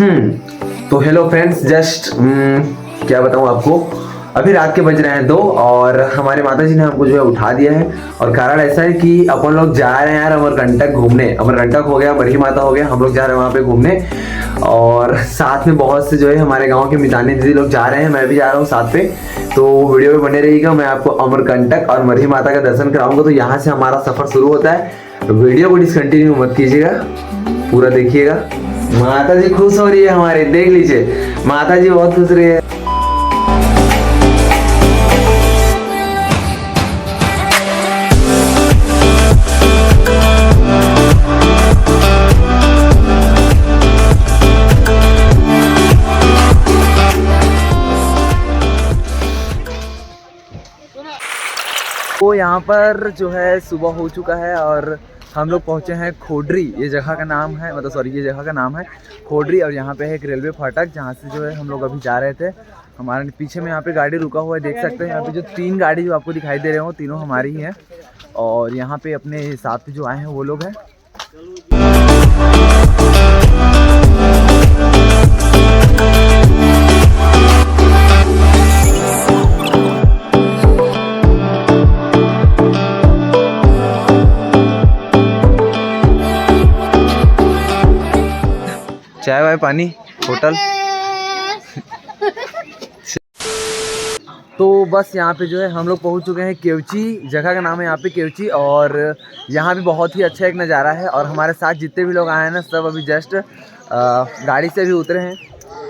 तो hello friends, just क्या बताऊं आपको, अभी रात के बज रहे हैं 2 और हमारे माता जी ने हमको जो है उठा दिया है। और कारण ऐसा है कि अपन लोग जा रहे हैं यार अमरकंटक घूमने। अमरकंटक हो गया, मरही माता हो गया, हम लोग जा रहे हैं वहाँ पे घूमने। और साथ में बहुत से जो है हमारे गाँव के मितानी दीदी लोग जा रहे हैं, मैं भी जा रहा हूँ साथ पे। तो वीडियो में बने रहिएगा, मैं आपको अमरकंटक और मरही माता का दर्शन कराऊंगा। तो यहाँ से हमारा सफर शुरू होता है, तो वीडियो को डिसकंटिन्यू मत कीजिएगा, पूरा देखिएगा। माता जी खुश हो रही है हमारे, देख लीजिए माता जी बहुत खुश रही है। तो यहाँ पर जो है सुबह हो चुका है और हम लोग पहुँचे हैं खोडरी। ये जगह का नाम है, मतलब सॉरी, ये जगह का नाम है खोडरी। और यहाँ पे है एक रेलवे फाटक जहाँ से जो है हम लोग अभी जा रहे थे। हमारे पीछे में यहाँ पे गाड़ी रुका हुआ है, देख सकते हैं। यहाँ पे जो 3 गाड़ी जो आपको दिखाई दे रहे हो, तीनों हमारी ही हैं। और यहाँ पे अपने साथ जो आए हैं वो लोग हैं। चाय वाय पानी होटल। तो बस यहाँ पे जो है हम लोग पहुँच चुके हैं केवची। जगह का नाम है यहाँ पे केवची। और यहाँ भी बहुत ही अच्छा एक नज़ारा है। और हमारे साथ जितने भी लोग आए हैं ना, सब अभी जस्ट गाड़ी से भी उतरे हैं,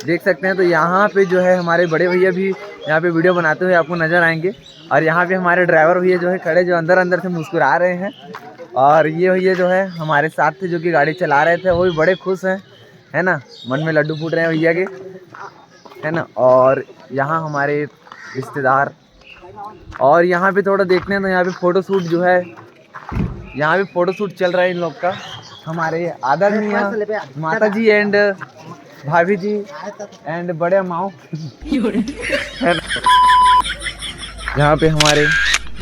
देख सकते हैं। तो यहाँ पे जो है हमारे बड़े भैया भी यहाँ पे वीडियो बनाते हुए आपको नज़र आएंगे। और यहाँ पे हमारे ड्राइवर भैया जो है खड़े, जो अंदर अंदर से मुस्कुरा रहे हैं। और ये भैया जो है हमारे साथ थे, जो कि गाड़ी चला रहे थे, वो भी बड़े खुश हैं, है ना। मन में लड्डू फूट रहे हैं भैया के, है ना। और यहाँ हमारे रिश्तेदार, और यहाँ पे थोड़ा देखने तो यहाँ पे फ़ोटो शूट जो है, यहाँ पे फ़ोटो शूट चल रहा है इन लोग का। हमारे आदरणीय माता जी एंड भाभी जी एंड बड़े माओ, यहाँ पे हमारे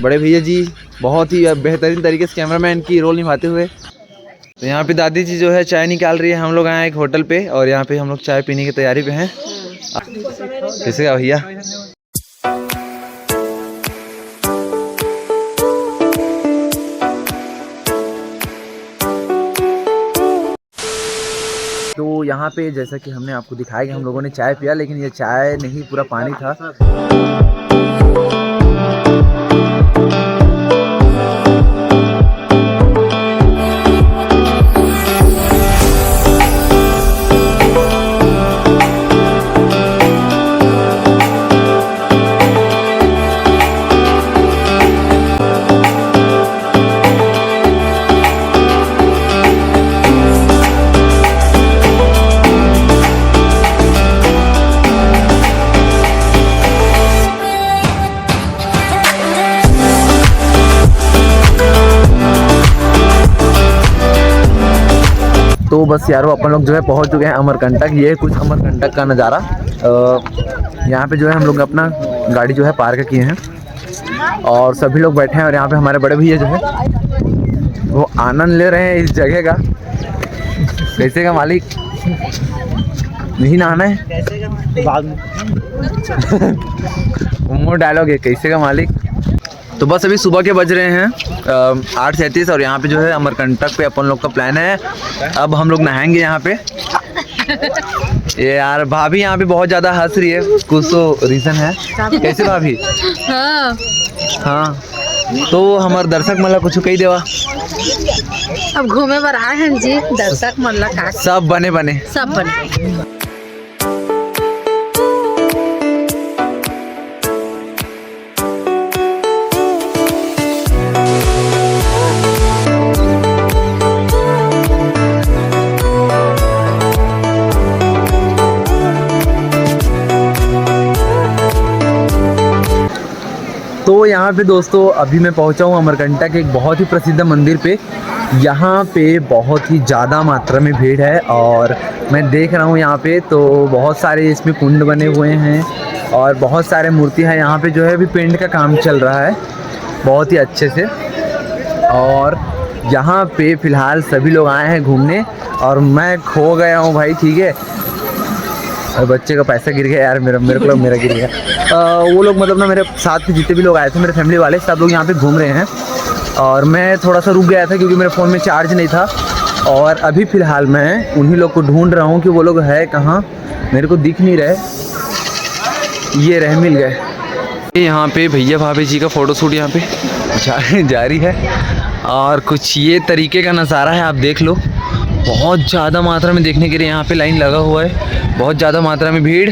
बड़े भैया जी बहुत ही बेहतरीन तरीके से कैमरामैन की रोल निभाते हुए। तो यहाँ पे दादी जी जो है चाय निकाल रही है। हम लोग आए हैं एक होटल पे और यहाँ पे हम लोग चाय पीने की तैयारी पे हैं। कैसे का भैया? तो यहाँ पे जैसा कि हमने आपको दिखाया कि हम लोगों ने चाय पिया, लेकिन ये चाय नहीं, पूरा पानी था। तो बस यारो अपन लोग जो है पहुंच चुके हैं अमरकंटक। ये कुछ अमरकंटक का नज़ारा। यहाँ पे जो है हम लोग अपना गाड़ी जो है पार्क किए हैं और सभी लोग बैठे हैं। और यहाँ पे हमारे बड़े भैया जो है वो आनंद ले रहे हैं इस जगह का। कैसे का मालिक? नहीं नहाना है बाद में। वो डायलॉग है, कैसे का मालिक? तो बस अभी सुबह के बज रहे हैं 8:37 और यहाँ पे जो है अमरकंटक पे अपन लोग का प्लान है। अब हम लोग नहाएंगे यहाँ पे। ये यार भाभी यहाँ पे बहुत ज़्यादा हंस रही है, कुछ तो रीज़न है। कैसे भाभी? हाँ तो हमारे दर्शक मतलब कुछ कही देवा। अब घूमे पर आए हैं जी, दर्शक मतलब का सब बने सब बने। तो यहाँ पे दोस्तों अभी मैं पहुँचा हूँ अमरकंटक के एक बहुत ही प्रसिद्ध मंदिर पे। यहाँ पे बहुत ही ज़्यादा मात्रा में भीड़ है और मैं देख रहा हूँ यहाँ पे तो बहुत सारे इसमें कुंड बने हुए हैं और बहुत सारे मूर्ति हैं। यहाँ पे जो है अभी पेंट का काम चल रहा है बहुत ही अच्छे से। और यहाँ पे फ़िलहाल सभी लोग आए हैं घूमने और मैं खो गया हूँ भाई, ठीक है। और बच्चे का पैसा गिर गया यार, मेरे को मेरा गिर गया। वो लोग मतलब ना मेरे साथ के जितने भी लोग आए थे मेरे फैमिली वाले, सब लोग यहाँ पे घूम रहे हैं और मैं थोड़ा सा रुक गया था क्योंकि मेरे फ़ोन में चार्ज नहीं था। और अभी फ़िलहाल मैं उन्हीं लोग को ढूंढ रहा हूँ कि वो लोग है कहाँ, मेरे को दिख नहीं रहे। ये रहे, मिल गए। यहाँ पे भैया भाभी जी का फ़ोटोशूट यहाँ पे जारी है और कुछ ये तरीके का नज़ारा है, आप देख लो। बहुत ज़्यादा मात्रा में देखने के लिए यहाँ पे लाइन लगा हुआ है, बहुत ज़्यादा मात्रा में भीड़।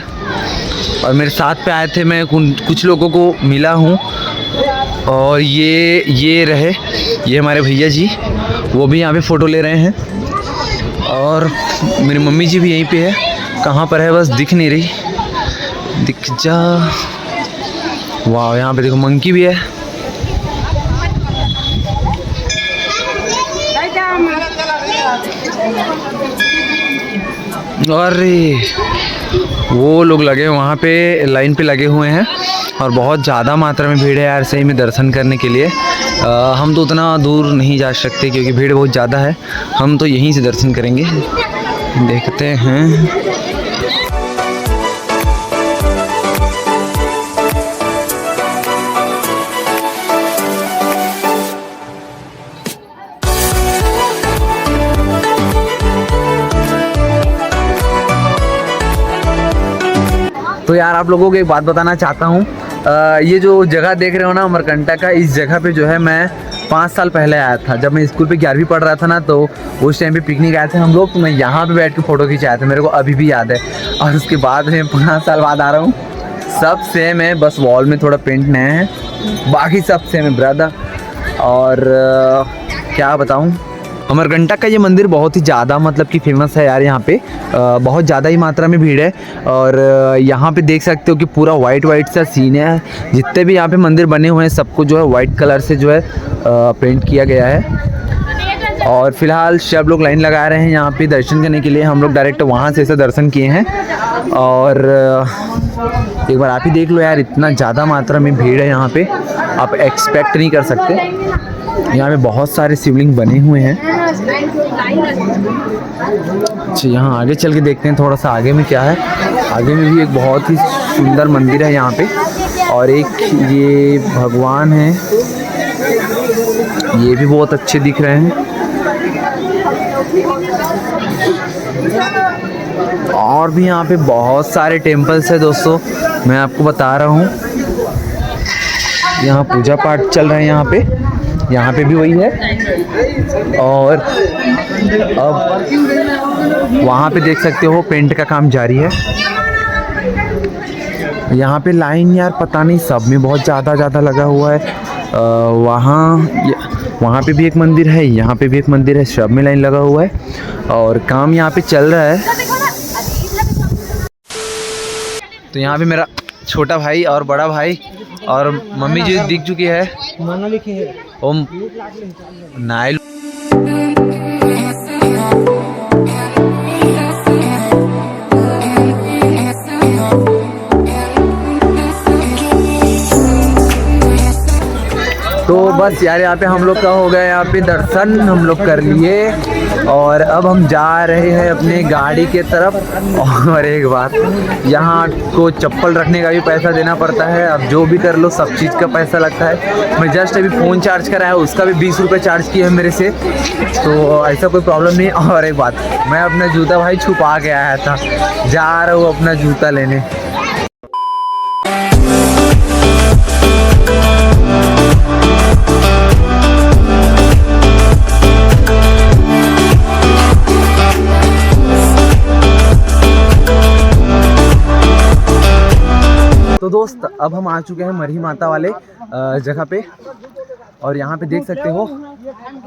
और मेरे साथ पे आए थे, मैं कुछ लोगों को मिला हूँ। और ये रहे, ये हमारे भैया जी, वो भी यहाँ पे फ़ोटो ले रहे हैं। और मेरी मम्मी जी भी यहीं पे है, कहाँ पर है बस दिख नहीं रही, दिख जा। वाह, यहाँ पे देखो मंकी भी है। अरे वो लोग लगे वहाँ पे, लाइन पे लगे हुए हैं और बहुत ज़्यादा मात्रा में भीड़ है यार सही में दर्शन करने के लिए। हम तो उतना दूर नहीं जा सकते क्योंकि भीड़ बहुत ज़्यादा है, हम तो यहीं से दर्शन करेंगे। देखते हैं। तो यार आप लोगों को एक बात बताना चाहता हूँ, ये जो जगह देख रहे हो ना अमरकंटक का, इस जगह पे जो है मैं 5 साल पहले आया था। जब मैं स्कूल पे 11वीं पढ़ रहा था ना, तो उस टाइम पे पिकनिक आए थे हम लोग, तो मैं यहाँ पे बैठ के फ़ोटो खिंचाया था, मेरे को अभी भी याद है। और उसके बाद मैं 5 साल बाद आ रहा हूँ, सब सेम है, बस वॉल में थोड़ा पेंट नया है, बाकी सब सेम है ब्रदर। और क्या बताऊँ, अमरकंटक का ये मंदिर बहुत ही ज़्यादा मतलब कि फेमस है यार। यहाँ पे बहुत ज़्यादा ही मात्रा में भीड़ है और यहाँ पे देख सकते हो कि पूरा वाइट सा सीन है। जितने भी यहाँ पे मंदिर बने हुए हैं सबको जो है वाइट कलर से जो है पेंट किया गया है। और फिलहाल सब लोग लाइन लगा रहे हैं यहाँ पे दर्शन करने के लिए। हम लोग डायरेक्ट वहाँ से ऐसे दर्शन किए हैं। और एक बार आप ही देख लो यार, इतना ज़्यादा मात्रा में भीड़ है यहाँ पे, आप एक्सपेक्ट नहीं कर सकते। यहाँ पे बहुत सारे शिवलिंग बने हुए हैं। अच्छा, यहाँ आगे चल के देखते हैं थोड़ा सा आगे में क्या है। आगे में भी एक बहुत ही सुंदर मंदिर है यहाँ पे, और एक ये भगवान है, ये भी बहुत अच्छे दिख रहे हैं। और भी यहाँ पे बहुत सारे टेम्पल्स है दोस्तों, मैं आपको बता रहा हूँ। यहाँ पूजा पाठ चल रहा है यहाँ पे भी वही है। और अब वहाँ पे देख सकते हो पेंट का काम जारी है। यहाँ पे लाइन यार पता नहीं सब में बहुत ज़्यादा लगा हुआ है। वहाँ पे भी एक मंदिर है, यहाँ पे भी एक मंदिर है, सब में लाइन लगा हुआ है और काम यहाँ पे चल रहा है। तो यहाँ पे मेरा छोटा भाई और बड़ा भाई और मम्मी जी दिख चुकी है। ओम नाइल। तो बस यार यहाँ पे हम लोग का हो गया, यहाँ पे दर्शन हम लोग कर लिए और अब हम जा रहे हैं अपने गाड़ी के तरफ। और एक बात, यहाँ को चप्पल रखने का भी पैसा देना पड़ता है। अब जो भी कर लो सब चीज़ का पैसा लगता है। मैं जस्ट अभी फ़ोन चार्ज कराया, उसका भी 20 रुपये चार्ज किया है मेरे से, तो ऐसा कोई प्रॉब्लम नहीं। और एक बात, मैं अपना जूता भाई छुपा के आया था, जा रहा हूँ अपना जूता लेने। तो दोस्त अब हम आ चुके हैं मरही माता वाले जगह पे, और यहाँ पे देख सकते हो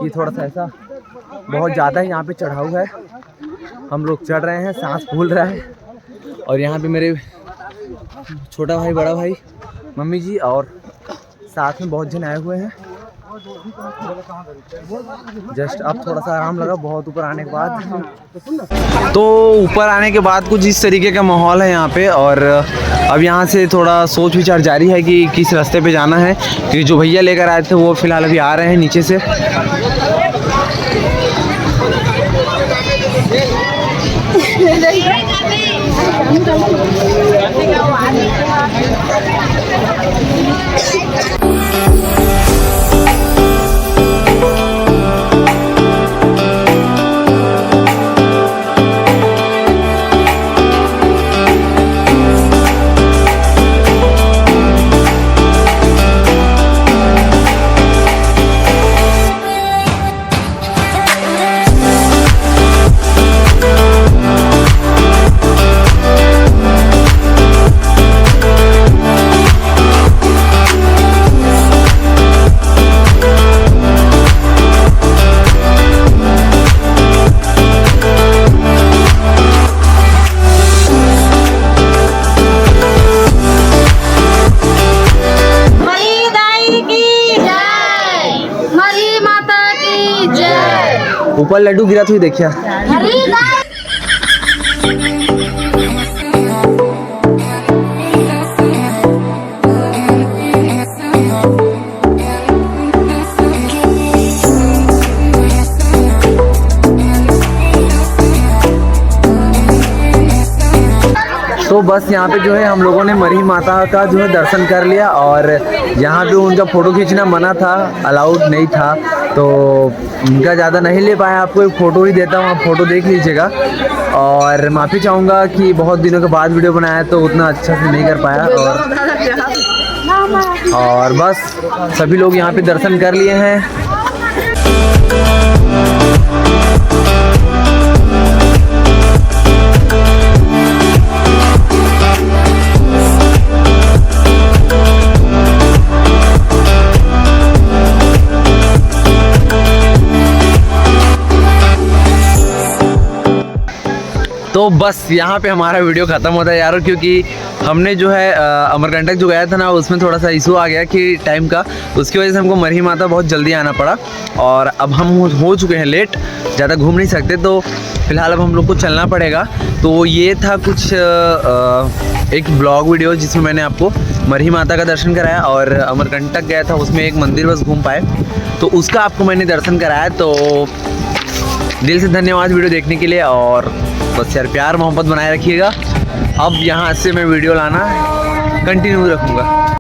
कि थोड़ा सा ऐसा बहुत ज़्यादा ही यहाँ पे चढ़ाऊ है। हम लोग चढ़ रहे हैं, सांस फूल रहा है। और यहाँ पे मेरे छोटा भाई, बड़ा भाई, मम्मी जी और साथ में बहुत जन आए हुए हैं। जस्ट अब थोड़ा सा आराम लगा बहुत ऊपर आने के बाद। तो ऊपर आने के बाद कुछ इस तरीके का माहौल है यहाँ पे। और अब यहाँ से थोड़ा सोच विचार जारी है कि किस रास्ते पे जाना है, क्योंकि जो भैया लेकर आए थे वो फिलहाल अभी आ रहे हैं नीचे से। ऊपर लड्डू गिरा तो ही देखिया। तो बस यहाँ पे जो है हम लोगों ने मरी माता का जो है दर्शन कर लिया और यहाँ पे उनका फ़ोटो खींचना मना था, अलाउड नहीं था, तो उनका ज़्यादा नहीं ले पाया। आपको एक फ़ोटो ही देता हूँ, आप फ़ोटो देख लीजिएगा। और माफ़ी चाहूँगा कि बहुत दिनों के बाद वीडियो बनाया तो उतना अच्छा से नहीं कर पाया। और बस सभी लोग यहाँ पे दर्शन कर लिए हैं। तो बस यहाँ पे हमारा वीडियो ख़त्म होता है यार, क्योंकि हमने जो है अमरकंटक जो गया था ना, उसमें थोड़ा सा इशू आ गया कि टाइम का, उसकी वजह से हमको मरही माता बहुत जल्दी आना पड़ा। और अब हम हो चुके हैं लेट, ज़्यादा घूम नहीं सकते, तो फिलहाल अब हम लोग को चलना पड़ेगा। तो ये था कुछ एक ब्लॉग वीडियो जिसमें मैंने आपको मरही माता का दर्शन कराया और अमरकंटक गया था, उसमें एक मंदिर बस घूम पाए, तो उसका आपको मैंने दर्शन कराया। तो दिल से धन्यवाद वीडियो देखने के लिए, और बस यार प्यार मोहब्बत बनाए रखिएगा। अब यहाँ से मैं वीडियो लाना कंटिन्यू रखूँगा।